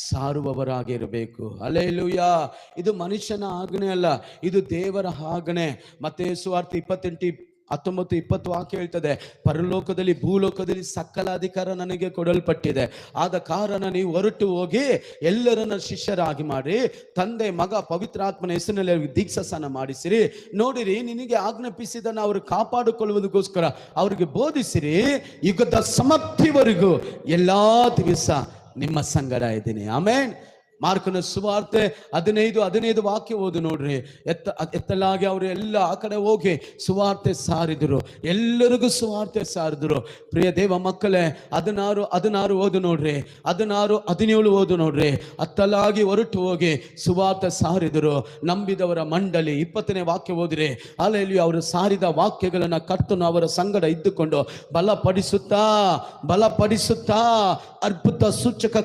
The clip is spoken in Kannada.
ಸಾರುವವರಾಗಿರಬೇಕು. ಹಲ್ಲೆಲೂಯಾ. ಇದು ಮನುಷ್ಯನ ಆಜ್ಞೆ ಅಲ್ಲ, ಇದು ದೇವರ ಆಜ್ಞೆ. ಮತ್ತೇಯು ಸುವಾರ್ತೆ 28:19-20 ವಾಕ್ಯ ಹೇಳ್ತದೆ, ಪರಲೋಕದಲ್ಲಿ ಭೂಲೋಕದಲ್ಲಿ ಸಕಲ ಅಧಿಕಾರ ನನಗೆ ಕೊಡಲ್ಪಟ್ಟಿದೆ, ಆದ ಕಾರಣ ನೀವು ಹೊರಟು ಹೋಗಿ ಎಲ್ಲರನ್ನ ಶಿಷ್ಯರಾಗಿ ಮಾಡಿ ತಂದೆ ಮಗ ಪವಿತ್ರಾತ್ಮನ ಹೆಸರಿನಲ್ಲಿ ದೀಕ್ಷಾಸ್ನಾನ ಮಾಡಿಸಿರಿ. ನೋಡಿರಿ, ನಿನಗೆ ಆಜ್ಞಾಪಿಸಿದನ್ನು ಅವರು ಕಾಪಾಡಿಕೊಳ್ಳುವುದಕ್ಕೋಸ್ಕರ ಅವರಿಗೆ ಬೋಧಿಸಿರಿ. ಯುಗದ ಸಮಾಪ್ತಿವರೆಗೂ ಎಲ್ಲಾ ದಿವಸ ನಿಮ್ಮ ಸಂಗಡ ಇದ್ದೀನಿ. ಆಮೇನ್. ಮಾರ್ಕನ ಸುವಾರ್ತೆ 15 ವಾಕ್ಯ ಓದು ನೋಡ್ರಿ. ಎತ್ತಲಾಗಿ ಅವರು ಎಲ್ಲ ಆ ಕಡೆ ಹೋಗಿ ಸುವಾರ್ತೆ ಸಾರಿದ್ರು, ಎಲ್ಲರಿಗೂ ಸುವಾರ್ತೆ ಸಾರಿದ್ರು. ಪ್ರಿಯ ದೇವ ಮಕ್ಕಳೇ, 16 ಓದು ನೋಡ್ರಿ, 16-17 ಓದು ನೋಡ್ರಿ. ಅತ್ತಲಾಗಿ ಹೊರಟು ಹೋಗಿ ಸುವಾರ್ತೆ ಸಾರಿದ್ರು. ನಂಬಿದವರ ಮಂಡಳಿ 20ನೇ ವಾಕ್ಯ ಓದಿರಿ. ಅಲ್ಲಿ ಅವರು ಸಾರಿದ ವಾಕ್ಯಗಳನ್ನ ಕರ್ತನು ಅವರ ಸಂಗಡ ಇದ್ದುಕೊಂಡು ಬಲಪಡಿಸುತ್ತಾ ಅದ್ಭುತ ಸೂಚಕ